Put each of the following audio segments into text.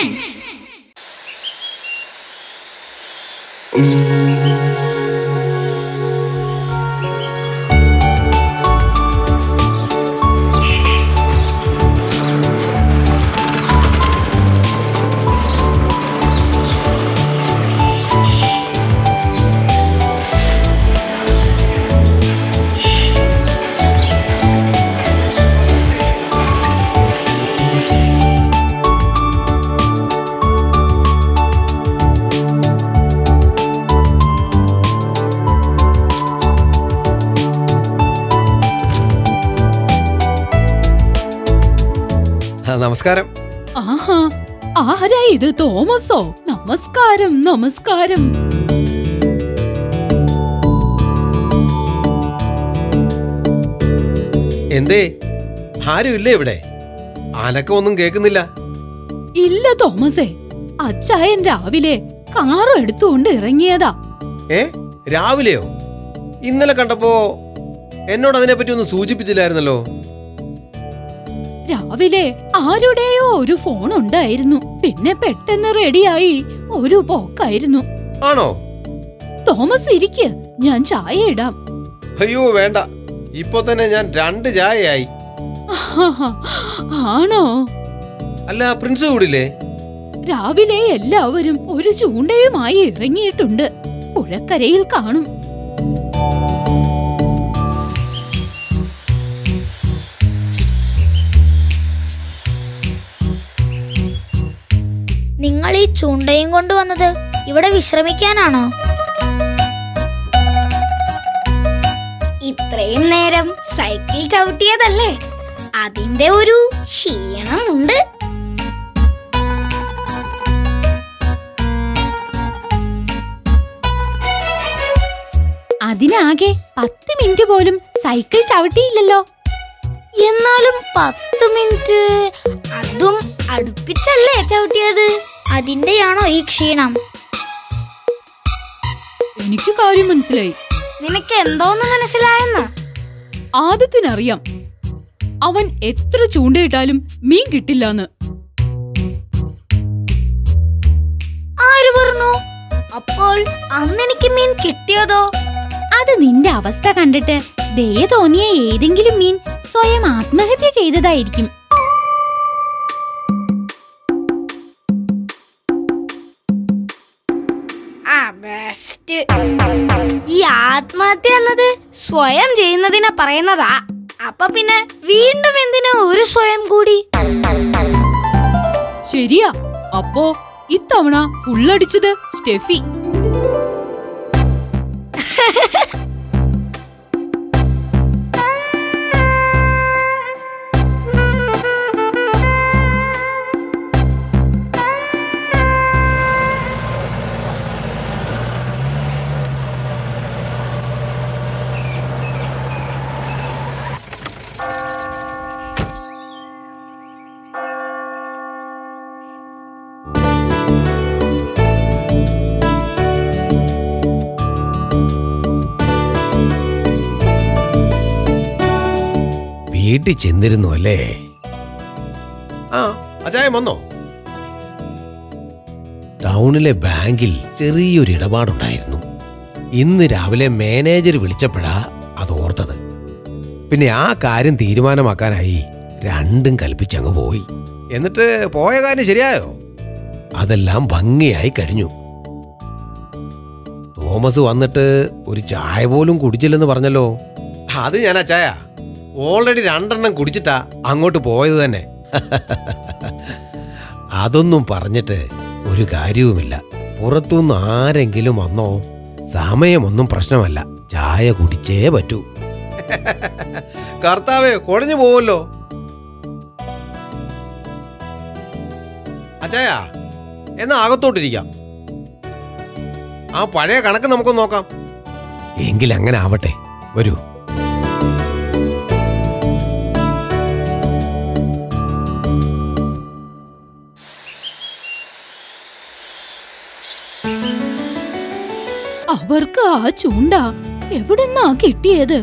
Friends. നമസ്കാരം. ആഹാ, ആരാ ഇത്? തോമസോ? നമസ്കാരം. നമസ്കാരം. എന്തേ ആരും ഇല്ലേ ഇവിടെ? അനക്കൊന്നും കേക്കുന്നില്ല. ഇല്ല തോമസേ, അച്ചായൻ രാവിലെ കാറ് എടുത്തുകൊണ്ട് ഇറങ്ങിയതാ. രാവിലെയോ? ഇന്നലെ കണ്ടപ്പോ എന്നോട് അതിനെ പറ്റി ഒന്നും സൂചിപ്പിച്ചില്ലായിരുന്നല്ലോ. രാവിലെ ആരുടെയോ ഒരു ഫോൺ ഉണ്ടായിരുന്നു. പിന്നെ പെട്ടെന്ന് റെഡിയായി ഒരു പോക്കായിരുന്നു. ആണോ? തോമസ് ഇരിക്ക്, ഞാൻ ചായ ഇടാം. അയ്യോ വേണ്ട, ഇപ്പൊ തന്നെ ഞാൻ 2 ചായയായി. ആണോ? അല്ല, പ്രിൻസ് കൂടില്ലേ? രാവിലെ എല്ലാവരും ഒരു ചൂണ്ടയുമായി ഇറങ്ങിയിട്ടുണ്ട്. പുഴക്കരയിൽ കാണും. നിങ്ങൾ ഈ ചൂണ്ടയും കൊണ്ടുവന്നത് ഇവിടെ വിശ്രമിക്കാനാണോ? ഇത്രയും നേരം സൈക്കിൾ ചവിട്ടിയതല്ലേ, അതിന്റെ ഒരു ക്ഷീണമുണ്ട്. അതിനാകെ 10 മിനിറ്റ് പോലും സൈക്കിൾ ചവിട്ടിയില്ലല്ലോ. എന്നാലും 10 മിനിറ്റ്, അതും അടുപ്പിച്ചല്ലേ ചവിട്ടിയത്? അതിന്റെയാണോ ഈ ക്ഷീണം? എനിക്ക് കാര്യം മനസ്സിലായി. നിനക്ക് എന്തോന്ന് മനസ്സിലായെന്ന? ആദ്യത്തിനറിയാം, അവൻ എത്ര ചൂണ്ടയിട്ടാലും മീൻ കിട്ടില്ലാന്ന്. ആര് പറഞ്ഞു? അപ്പോൾ അന്നെനിക്ക് മീൻ കിട്ടിയതോ? അത് നിന്റെ അവസ്ഥ കണ്ടിട്ട് ദയ തോന്നിയ ഏതെങ്കിലും മീൻ സ്വയം ആത്മഹത്യ ചെയ്തതായിരിക്കും. ഈ ആത്മഹത്യ എന്നത് സ്വയം ചെയ്യുന്നതിനെ പറയുന്നതാ. അപ്പൊ പിന്നെ വീണ്ടും എന്തിനാ ഒരു സ്വയം കൂടി? ശരിയാ. അപ്പോ ഇത്തവണ ഫുള്ളടിച്ചത് സ്റ്റെഫി. വീട്ടിൽ ചെന്നിരുന്നു അല്ലേ? ആ, അച്ചായൻ വന്നോ? ടൗണിലെ ബാങ്കിൽ ചെറിയൊരു ഇടപാടുണ്ടായിരുന്നു. ഇന്ന് രാവിലെ മാനേജർ വിളിച്ചപ്പോഴാ അത് ഓർത്തത്. പിന്നെ ആ കാര്യം തീരുമാനമാക്കാനായി രണ്ടും കൽപ്പിച്ചങ്ങ് പോയി. എന്നിട്ട് പോയ കാര്യം ശരിയായോ? അതെല്ലാം ഭംഗിയായി കഴിഞ്ഞു. തോമസ് വന്നിട്ട് ഒരു ചായ പോലും കുടിച്ചില്ലെന്ന് പറഞ്ഞല്ലോ. അത് ഞാൻ അച്ചായ ഓൾറെഡി 2 എണ്ണം കുടിച്ചിട്ടാ അങ്ങോട്ട് പോയത് തന്നെ. അതൊന്നും പറഞ്ഞിട്ട് ഒരു കാര്യവുമില്ല. പുറത്തുനിന്ന് ആരെങ്കിലും വന്നോ, സമയമൊന്നും പ്രശ്നമല്ല, ചായ കുടിച്ചേ പറ്റൂ. കർത്താവേ, കുഴഞ്ഞു പോവല്ലോ. അച്ചായ, എന്നാ അകത്തോട്ടിരിക്കാം. ആ പഴയ കണക്ക് നമുക്കൊന്ന് നോക്കാം. എങ്കിൽ അങ്ങനെ ആവട്ടെ, വരൂ. അവർക്ക് ആ ചൂണ്ട എവിടുന്നാ കിട്ടിയത്?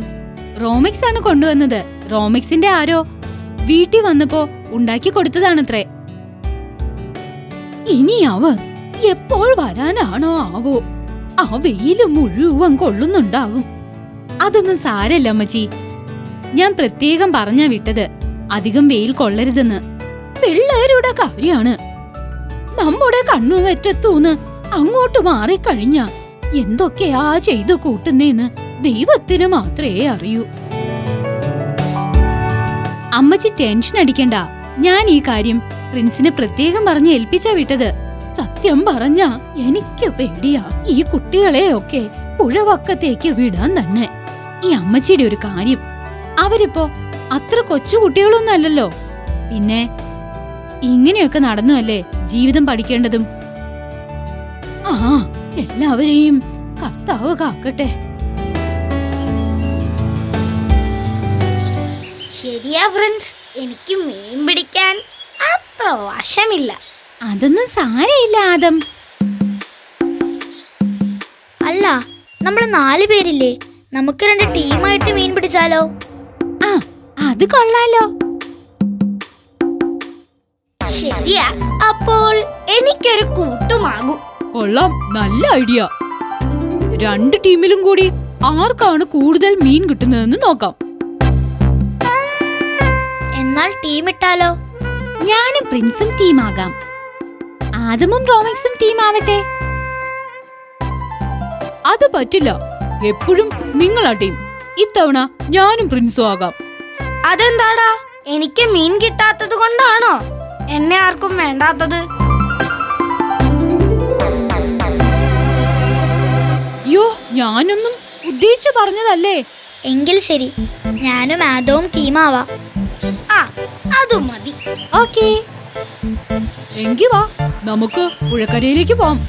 റോമിക്സ് ആണ് കൊണ്ടുവന്നത്. റോമിക്സിന്റെ ആരോ വീട്ടിൽ വന്നപ്പോ ഉണ്ടാക്കി കൊടുത്തതാണത്രേ. ഇനി അവൻ എപ്പോൾ വരാനാണോ ആവോ? ആ വെയില് മുഴുവൻ കൊള്ളുന്നുണ്ടാവും. അതൊന്നും സാരല്ല അമ്മച്ചി. ഞാൻ പ്രത്യേകം പറഞ്ഞാ വിട്ടത് അധികം വെയിൽ കൊള്ളരുതെന്ന്. പിള്ളേരുടെ കാര്യാണ്. നമ്മുടെ കണ്ണുവറ്റത്തൂന്ന് അങ്ങോട്ട് മാറിക്കഴിഞ്ഞ എന്തൊക്കെയാ ചെയ്തു കൂട്ടുന്നേന്ന് ദൈവത്തിന് മാത്രമേ അറിയൂ. അമ്മച്ചി ടെൻഷൻ അടിക്കണ്ട. ഞാൻ ഈ കാര്യം പ്രിൻസിനെ പ്രത്യേകം പറഞ്ഞ് ഏൽപ്പിച്ചാ വിട്ടത്. സത്യം പറഞ്ഞ എനിക്ക് പേടിയാ ഈ കുട്ടികളെയൊക്കെ പുഴവക്കത്തേക്ക് വിടാൻ തന്നെ. ഈ അമ്മച്ചിയുടെ ഒരു കാര്യം, അവരിപ്പോ അത്ര കൊച്ചു കുട്ടികളൊന്നല്ലല്ലോ. പിന്നെ ഇങ്ങനെയൊക്കെ നടന്നു അല്ലേ ജീവിതം പഠിക്കേണ്ടതും. ആ, എല്ലാവരെയും കർത്താവ് കാക്കട്ടെ. ശരിയാ ഫ്രണ്ട്സ്, എനിക്ക് മീൻ പിടിക്കാൻ അത്ര വശമില്ല. അതൊന്നും സാരയില്ല ആദം. അല്ല, നമ്മൾ 4 പേരില്ലേ? നമുക്ക് 2 ടീമായിട്ട് മീൻ പിടിച്ചാലോ? ആ, അത് കൊള്ളാലോ. ശരിയാ, അപ്പോൾ എനിക്കൊരു കൂട്ടുമാകും. കൊള്ളാം, നല്ല ഐഡിയ. 2 ടീമിലും കൂടി ആർക്കാണ് കൂടുതൽ മീൻ കിട്ടുന്നതെന്ന് നോക്കാം. എന്നാൽ ടീം ഇട്ടാലോ? ഞാനും പ്രിൻസും ടീമാകാം. ആദമും റോമിക്സും ടീമാവട്ടെ. അത് പറ്റില്ല. എപ്പോഴും നിങ്ങളാ ടീം. ഇത്തവണ ഞാനും പ്രിൻസും ആകാം. അതെന്താടാ? എനിക്ക് മീൻ കിട്ടാത്തത് കൊണ്ടാണോ എന്നെ ആർക്കും വേണ്ടാത്തത്? യോ, ഞാനൊന്നും ഉദ്ദേശിച്ചു പറഞ്ഞതല്ലേ. എങ്കിൽ ശരി, ഞാനും ആദവും ടീമാവാം. ആ, അത് മതി. ഓക്കേ, എങ്കി വാ, നമുക്ക് പുഴക്കരയിലേക്ക് പോവാം.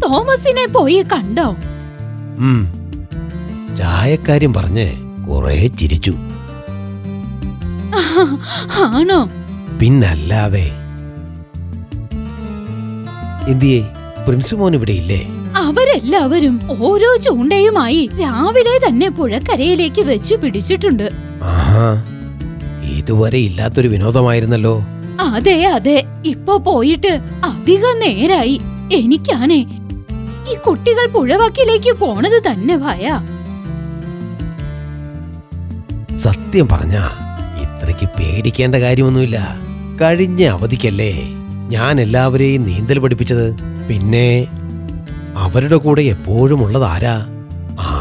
തോമസിനെ പോയി കണ്ടോ? ചായക്കാര്യം പറഞ്ഞ് കുറെ ചിരിച്ചു. ആണോ? പിന്നല്ലാതെ. എന്തിയേ, പ്രിൻസ് മോൻ ഇവിടെ ഇല്ലേ? അവരെല്ലാവരും ഓരോ ചൂണ്ടയുമായി രാവിലെ തന്നെ പുഴക്കരയിലേക്ക് വെച്ചു പിടിച്ചിട്ടുണ്ട്. ആഹാ, ഇതുവരെ ഇല്ലാത്തൊരു വിനോദമായിരുന്നല്ലോ. അതെ അതെ, ഇപ്പൊ പോയിട്ട് അധികം നേരായി. എനിക്കാണേ ഈ കുട്ടികൾ പുഴവക്കിലേക്ക് പോണത് തന്നെ ഭയ. സത്യം പറഞ്ഞാ ഇത്രയ്ക്ക് പേടിക്കേണ്ട കാര്യമൊന്നുമില്ല. കഴിഞ്ഞ അവധിക്കല്ലേ ഞാൻ എല്ലാവരെയും നീന്തൽ പഠിപ്പിച്ചത്. പിന്നെ അവരുടെ കൂടെ എപ്പോഴും ഉള്ളത് ആരാ? ആ,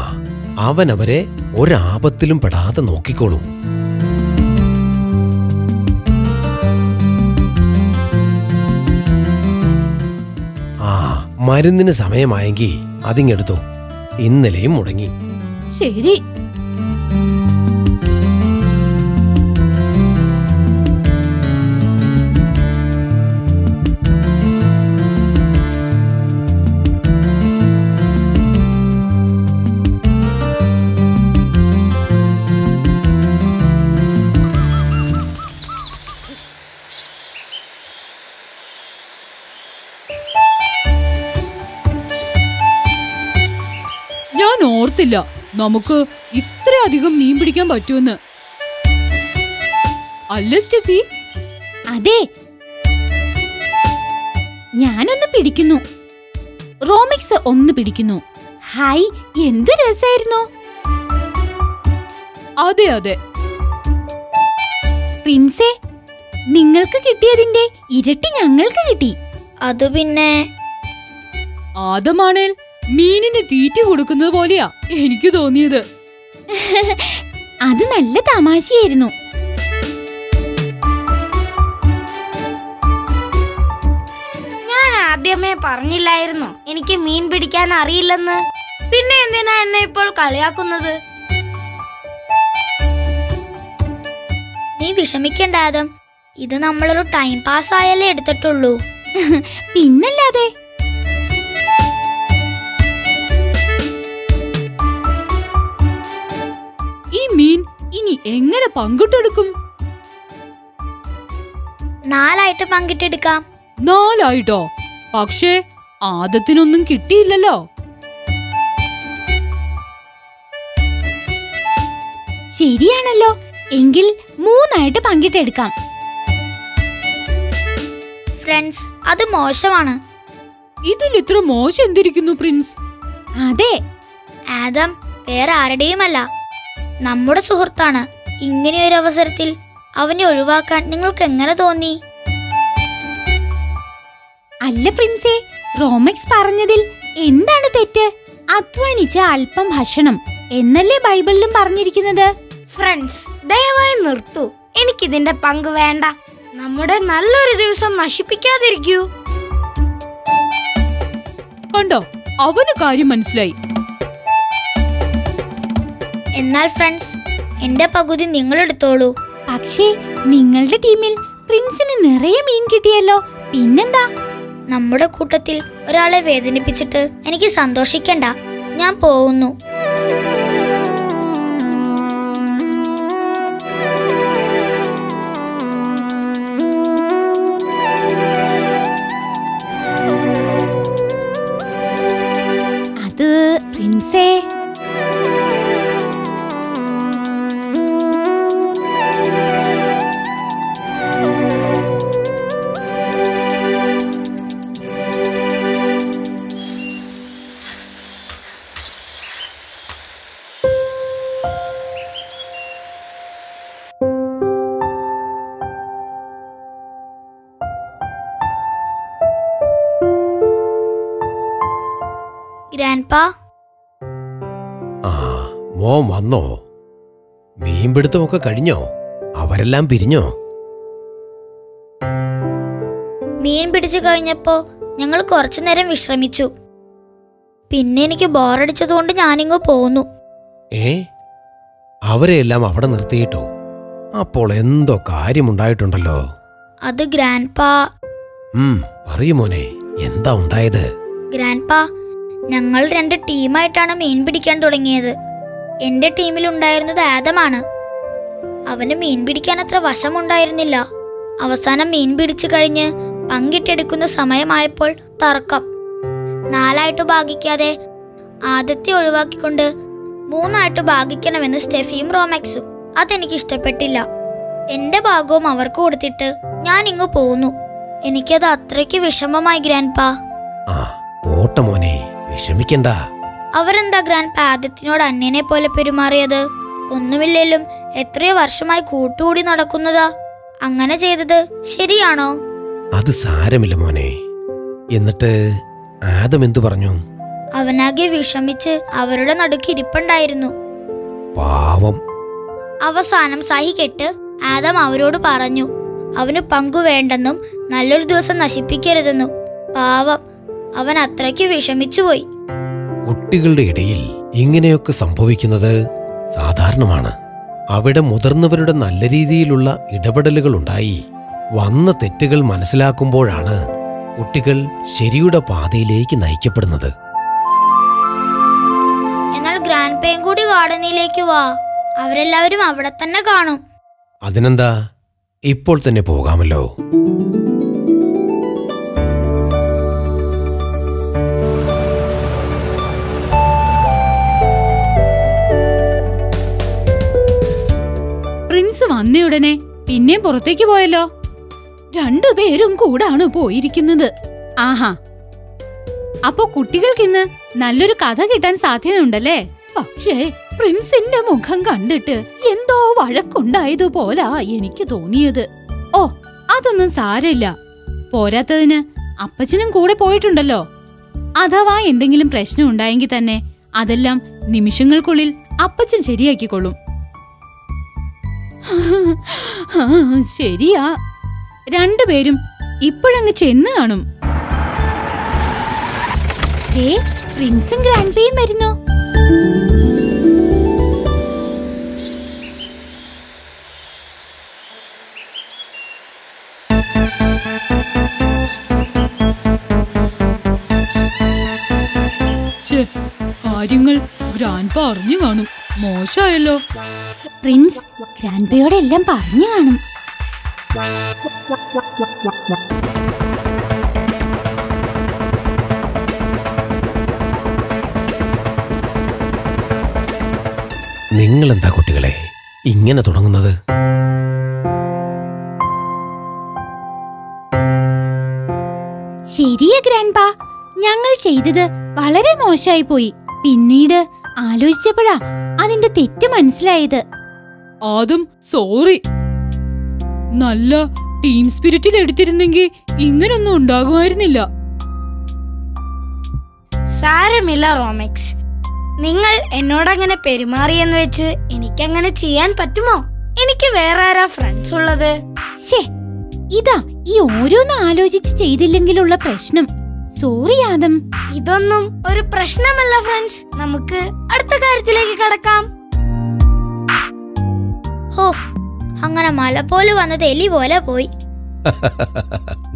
അവൻ അവരെ ഒരാപത്തിലും പെടാതെ നോക്കിക്കോളും. ആ, മരുന്നിന് സമയമായെങ്കിൽ അതിങ്ങെടുത്തോ. ഇന്നലെയും മുടങ്ങി. ശരി. ഞാൻ ഓർത്തില്ല നമുക്ക് ഇത്രയധികം മീൻ പിടിക്കാൻ പറ്റുമെന്ന്. അല്ല സ്റ്റെഫി? അതെ, ഞാനൊന്ന് പിടിക്കുന്നു, റോമിക്സ് ഒന്ന് പിടിക്കുന്നു. ഹായ്, എന്ത് രസായിരുന്നു. അതെ അതെ. പ്രിൻസേ, നിങ്ങൾക്ക് കിട്ടിയതിന്റെ ഇരട്ടി ഞങ്ങൾക്ക് കിട്ടി. അത് പിന്നെ ആദമാണേൽ മീനിന് തീറ്റ കൊടുക്കുന്നത് പോലെയാ എനിക്ക് തോന്നിയത്. അത് നല്ല തമാശയായിരുന്നു. ഞാൻ ആദ്യമേ പറഞ്ഞില്ലായിരുന്നോ എനിക്ക് മീൻ പിടിക്കാൻ അറിയില്ലെന്ന്? പിന്നെ എന്തിനാ എന്നെ ഇപ്പോൾ കളിയാക്കുന്നത്? നീ നീ വിഷമിക്കണ്ട ആദം. ഇത് നമ്മളൊരു ടൈം പാസ് ആയല്ലേ എടുത്തിട്ടുള്ളൂ. പിന്നല്ലാതെ. ഈ മീൻ ഇനി എങ്ങനെ പങ്കിട്ടെടുക്കും? 4 പങ്കിട്ടെടുക്കാം. 4 പക്ഷേ ആദത്തിനൊന്നും കിട്ടിയില്ലല്ലോ. ശരിയാണല്ലോ. എങ്കിൽ 3 പങ്കിട്ടെടുക്കാം. ഫ്രണ്ട്സ്, അത് മോശമാണ്. ഇതിൽ ഇത്ര മോശം എന്തിരിക്കുന്നു പ്രിൻസ്? അതെ, ആദം വേറെ ആരുടെയുമല്ല, നമ്മുടെ സുഹൃത്താണ്. ഇങ്ങനെയൊരു അവസരത്തിൽ അവനെ ഒഴിവാക്കാൻ നിങ്ങൾക്ക് എങ്ങനെ തോന്നി? അല്ല പ്രിൻസേ, റോമെക്സ് പറഞ്ഞതിൽ എന്താണ് തെറ്റ്? അധ്വാനിച്ച അല്പം ഭക്ഷണം എന്നല്ലേ ബൈബിളിലും പറഞ്ഞിരിക്കുന്നത്? ഫ്രണ്ട്സ്, ദയവായി നിർത്തൂ. എനിക്കിതിന്റെ പങ്ക് വേണ്ട. നമ്മുടെ നല്ലൊരു ദിവസം നശിപ്പിക്കാതിരിക്കൂ. കണ്ടോ, അവന് കാര്യം മനസ്സിലായി. എന്നാൽ ഫ്രണ്ട്സ്, എന്റെ പകുതി നിങ്ങൾ എടുത്തോളൂ. പക്ഷേ നിങ്ങളുടെ ടീമിൽ പ്രിൻസിന് നിറയെ മീൻ കിട്ടിയല്ലോ. പിന്നെന്താ? നമ്മുടെ കൂട്ടത്തിൽ ഒരാളെ വേദനിപ്പിച്ചിട്ട് എനിക്ക് സന്തോഷിക്കണ്ട. ഞാൻ പോകുന്നു. അത് പ്രിൻസേ, ഗ്രാൻഡ്പാ. ആ, മോൻ വന്നോ? മീൻപിടുത്തമൊക്കെ കഴിഞ്ഞോ? അവരെല്ലാം പിരിഞ്ഞോ? മീൻ പിടിച്ചു കഴിഞ്ഞപ്പോ ഞങ്ങൾ കുറച്ചു നേരം വിശ്രമിച്ചു. പിന്നെ എനിക്ക് ബോറടിച്ചതുകൊണ്ട് ഞാനിങ്ങ് പോന്നു. അവരെയെല്ലാം അവിടെ നിർത്തിയിട്ടോ? അപ്പോൾ എന്തോ കാര്യമുണ്ടായിട്ടുണ്ടല്ലോ. അത് ഗ്രാൻഡ്പാ. പറയൂ മോനെ, എന്താ ഉണ്ടായത്? ഗ്രാൻഡ്പാ, ഞങ്ങൾ 2 ടീമായിട്ടാണ് മീൻ പിടിക്കാൻ തുടങ്ങിയത്. എന്റെ ടീമിലുണ്ടായിരുന്നത് ആദമാണ്. അവന് മീൻ പിടിക്കാൻ അത്ര വശമുണ്ടായിരുന്നില്ല. അവസാനം മീൻ പിടിച്ചു കഴിഞ്ഞ് പങ്കിട്ടെടുക്കുന്ന സമയമായപ്പോൾ തർക്കം. 4 ഭാഗിക്കാതെ ആദ്യത്തെ ഒഴിവാക്കിക്കൊണ്ട് 3 ഭാഗിക്കണമെന്ന് സ്റ്റെഫിയും റോമാക്സും. അതെനിക്ക് ഇഷ്ടപ്പെട്ടില്ല. എന്റെ ഭാഗവും അവർക്ക് കൊടുത്തിട്ട് ഞാൻ ഇങ്ങ് പോന്നു. എനിക്കത് അത്രയ്ക്ക് വിഷമമായി ഗ്രാൻഡ്പാ. പോട്ടെ മോനെ, വിഷമിക്കണ്ട. അവരെന്താ ഗ്രാൻഡ്പാ ആദ്യത്തിനോട് അന്യനെ പോലെ പെരുമാറിയത്? ഒന്നുമില്ലേലും എത്രയോ വർഷമായി കൂട്ടുകൂടി നടക്കുന്നതാ. അങ്ങനെ ചെയ്തത് ശരിയാണോ? അത് സാരമില്ല മോനെ. എന്നിട്ട് ആദം എന്തു പറഞ്ഞു? അവനാകെ വിഷമിച്ച് അവരുടെ നടുക്ക് ഇരിപ്പുണ്ടായിരുന്നു. പാവം. അവസാനം സഹികെട്ട് ആദം അവരോട് പറഞ്ഞു അവന് പങ്കുവേണ്ടെന്നും നല്ലൊരു ദിവസം നശിപ്പിക്കരുതെന്നും. പാവം, അവൻ അത്രയ്ക്ക് വിഷമിച്ചുപോയി. കുട്ടികളുടെ ഇടയിൽ ഇങ്ങനെയൊക്കെ സംഭവിക്കുന്നത് സാധാരണമാണ്. അവിടെ മുതിർന്നവരുടെ നല്ല രീതിയിലുള്ള ഇടപെടലുകൾ ഉണ്ടായി വന്ന തെറ്റുകൾ മനസ്സിലാക്കുമ്പോഴാണ് കുട്ടികൾ ശരിയുടെ പാതയിലേക്ക് നയിക്കപ്പെടുന്നത്. എന്നാൽ ഗ്രാൻഡ്പയും കൂടി ഗാർഡനിലേക്ക് വാ. അവരെല്ലാവരും അവിടെ തന്നെ കാണും. അതിനെന്താ, ഇപ്പോൾ തന്നെ പോകാമല്ലോ. പ്രിൻസ് വന്നയുടനെ പിന്നെയും പുറത്തേക്ക് പോയല്ലോ. 2 പേരും കൂടാണ് പോയിരിക്കുന്നത്. ആഹാ, അപ്പൊ കുട്ടികൾക്കിന്ന് നല്ലൊരു കഥ കിട്ടാൻ സാധ്യതയുണ്ടല്ലേ? പക്ഷേ പ്രിൻസിന്റെ മുഖം കണ്ടിട്ട് എന്തോ വഴക്കുണ്ടായതുപോലാ എനിക്ക് തോന്നിയത്. ഓ, അതൊന്നും സാരമില്ല. പോരാത്തതിന് അപ്പച്ചനും കൂടെ പോയിട്ടുണ്ടല്ലോ. അഥവാ എന്തെങ്കിലും പ്രശ്നം ഉണ്ടായെങ്കിൽ തന്നെ അതെല്ലാം നിമിഷങ്ങൾക്കുള്ളിൽ അപ്പച്ചൻ ശരിയാക്കിക്കൊള്ളും. ശരിയാ, 2 പേരും ഇപ്പോഴങ്ങ് ചെന്ന് കാണും. പ്രിൻസും ഗ്രാൻഡ്പയും വരുന്നു. ചിലപ്പോ അറിഞ്ഞു കാണും. മോശമായല്ലോ. പ്രിൻസ് ഗ്രാൻഡ്പയോടെ എല്ലാം പറഞ്ഞു കാണും. നിങ്ങളെന്താ കുട്ടികളെ ഇങ്ങനെ തുടങ്ങുന്നത്? ശരിയാ ഗ്രാൻഡ്പാ, ഞങ്ങൾ ചെയ്തത് വളരെ മോശമായി പോയി. പിന്നീട് ആലോചിച്ചപ്പോഴാ അതിന്റെ തെറ്റ് മനസ്സിലായത്. ആദം സോറി. നല്ല ടീം സ്പിരിറ്റിൽ എടുത്തിരുന്നെങ്കിൽ ഇങ്ങനൊന്നും ഉണ്ടാകുമായിരുന്നില്ല. സാരമില്ല റോമെക്സ്, നിങ്ങൾ എന്നോടങ്ങനെ പെരുമാറിയെന്ന് വെച്ച് എനിക്കങ്ങനെ ചെയ്യാൻ പറ്റുമോ? എനിക്ക് വേറെ ആരാ ഫ്രണ്ട്സ് ഉള്ളത്? ശേ, ഇതാ ഈ ഓരോന്ന് ആലോചിച്ച് ചെയ്തില്ലെങ്കിലുള്ള പ്രശ്നം. സോറി ആദം. ഇതൊന്നും ഒരു പ്രശ്നമല്ല ഫ്രണ്ട്സ്. നമുക്ക് അടുത്ത കാര്യത്തിലേക്ക് കടക്കാം. ഹോ, അങ്ങനെ മല പോലെ വന്നത് എലി പോലെ പോയി.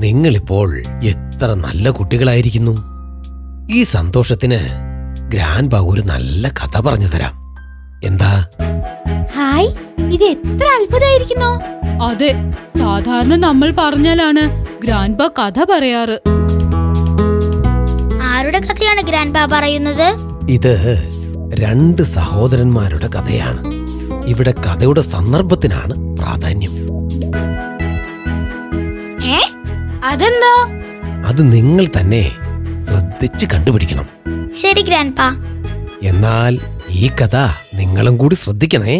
നിങ്ങളിപ്പോൾ എത്ര നല്ല കുട്ടികളായിരിക്കുന്നു. ഈ സന്തോഷത്തിന് ഗ്രാൻഡ്പാ ഒരു നല്ല കഥ പറഞ്ഞു തരാം. എന്താ? ഹായ്, ഇത് എത്ര അത്ഭുതമായിരിക്കുന്നു. അതെ, സാധാരണ നമ്മൾ പറഞ്ഞാലാണ് ഗ്രാൻഡ്പാ കഥ പറയാറ്. ആരുടെ കഥയാണ് ഗ്രാൻഡ്പാ പറയുന്നത്? ഇത് 2 സഹോദരന്മാരുടെ കഥയാണ്. ഇവിടെ കഥയുടെ സന്ദർഭത്തിനാണ് പ്രാധാന്യം. അതെന്താ? അത് നിങ്ങൾ തന്നെ ശ്രദ്ധിച്ച് കണ്ടുപിടിക്കണം. ശരി ഗ്രാൻഡ്പാ. എന്നാൽ ഈ കഥ നിങ്ങളും കൂടി ശ്രദ്ധിക്കണേ.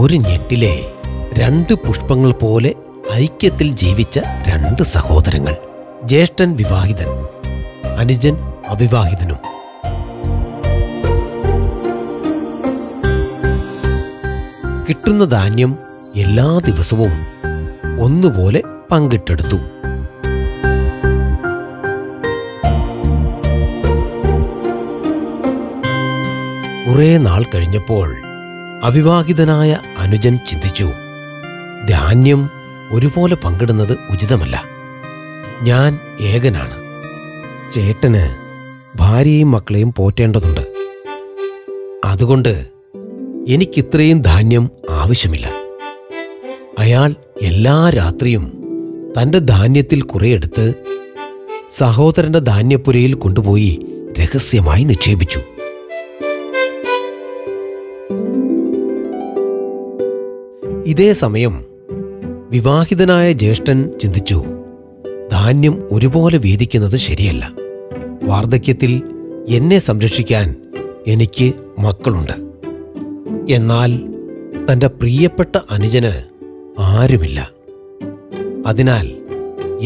ഒരു ഞെട്ടിലെ 2 പുഷ്പങ്ങൾ പോലെ ഐക്യത്തിൽ ജീവിച്ച 2 സഹോദരങ്ങൾ. ജ്യേഷ്ഠൻ വിവാഹിതൻ, അനുജൻ അവിവാഹിതനും. കിട്ടുന്ന ധാന്യം എല്ലാ ദിവസവും ഒന്നുപോലെ പങ്കിട്ടെടുത്തു. കുറേ നാൾ കഴിഞ്ഞപ്പോൾ അവിവാഹിതനായ അനുജൻ ചിന്തിച്ചു, ധാന്യം ഒരുപോലെ പങ്കിടുന്നത് ഉചിതമല്ല. ഞാൻ ഏകനാണ്. ചേട്ടന് ഭാര്യയും മക്കളെയും പോറ്റേണ്ടതുണ്ട്. അതുകൊണ്ട് എനിക്കിത്രയും ധാന്യം ആവശ്യമില്ല. അയാൾ എല്ലാ രാത്രിയും തന്റെ ധാന്യത്തിൽ കുറെയെടുത്ത് സഹോദരന്റെ ധാന്യപ്പുരയിൽ കൊണ്ടുപോയി രഹസ്യമായി നിക്ഷേപിച്ചു. ഇതേ സമയം വിവാഹിതനായ ജ്യേഷ്ഠൻ ചിന്തിച്ചു, ധാന്യം ഒരുപോലെ വീതിക്കുന്നത് ശരിയല്ല. വാർദ്ധക്യത്തിൽ എന്നെ സംരക്ഷിക്കാൻ എനിക്ക് മക്കളുണ്ട്. എന്നാൽ തന്റെ പ്രിയപ്പെട്ട അനുജന് ആരുമില്ല. അതിനാൽ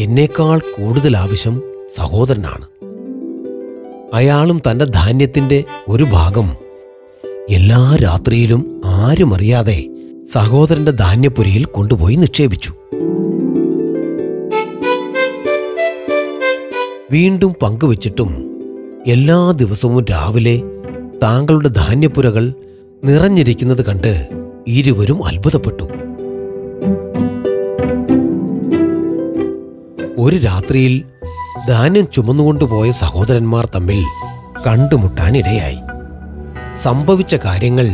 എന്നേക്കാൾ കൂടുതൽ ആവശ്യം സഹോദരനാണ്. അയാളും തന്റെ ധാന്യത്തിന്റെ ഒരു ഭാഗം എല്ലാ രാത്രിയിലും ആരും അറിയാതെ സഹോദരന്റെ ധാന്യപ്പുരയിൽ കൊണ്ടുപോയി നിക്ഷേപിച്ചു. വീണ്ടും പങ്കുവച്ചിട്ടും എല്ലാ ദിവസവും രാവിലെ താങ്കളുടെ ധാന്യപ്പുരകൾ നിറഞ്ഞിരിക്കുന്നത് കണ്ട് ഇരുവരും അത്ഭുതപ്പെട്ടു. ഒരു രാത്രിയിൽ ധാന്യം ചുമന്നുകൊണ്ടുപോയ സഹോദരന്മാർ തമ്മിൽ കണ്ടുമുട്ടാനിടയായി. സംഭവിച്ച കാര്യങ്ങൾ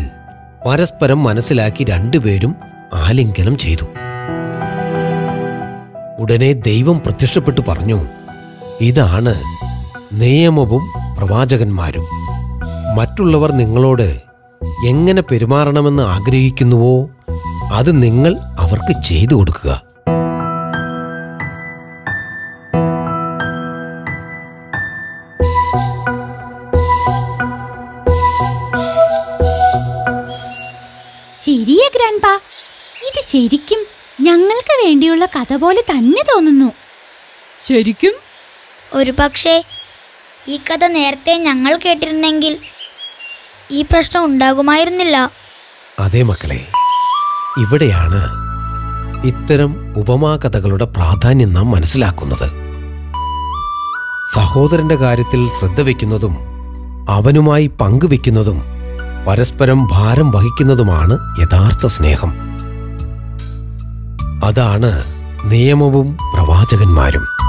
പരസ്പരം മനസ്സിലാക്കി 2 പേരും ആലിംഗനം ചെയ്തു. ഉടനെ ദൈവം പ്രത്യക്ഷപ്പെട്ടു പറഞ്ഞു, ഇതാണ് നിയമവും പ്രവാചകന്മാരും. മറ്റുള്ളവർ നിങ്ങളോട് എങ്ങനെ പെരുമാറണമെന്ന് ആഗ്രഹിക്കുന്നുവോ അത് നിങ്ങൾ അവർക്ക് ചെയ്തു കൊടുക്കുക. ശരിയാ ഗ്രാൻഡ്പാ, ഇത് ശരിക്കും ഞങ്ങൾക്ക് വേണ്ടിയുള്ള കഥ പോലെ തന്നെ തോന്നുന്നു. ശരിക്കും ഒരു പക്ഷേ ഈ കഥ നേരത്തെ ഞങ്ങൾ കേട്ടിരുന്നെങ്കിൽ ഈ പ്രശ്നം ഉണ്ടാകുമായിരുന്നില്ല. അതേ മക്കളെ, ഇവിടെയാണ് ഇത്തരം ഉപമാകഥകളുടെ പ്രാധാന്യം നാം മനസ്സിലാക്കുന്നത്. സഹോദരന്റെ കാര്യത്തിൽ ശ്രദ്ധ വയ്ക്കുന്നതും അവനുമായി പങ്കുവെക്കുന്നതും പരസ്പരം ഭാരം വഹിക്കുന്നതുമാണ് യഥാർത്ഥ സ്നേഹം. അതാണ് നിയമവും പ്രവാചകന്മാരും.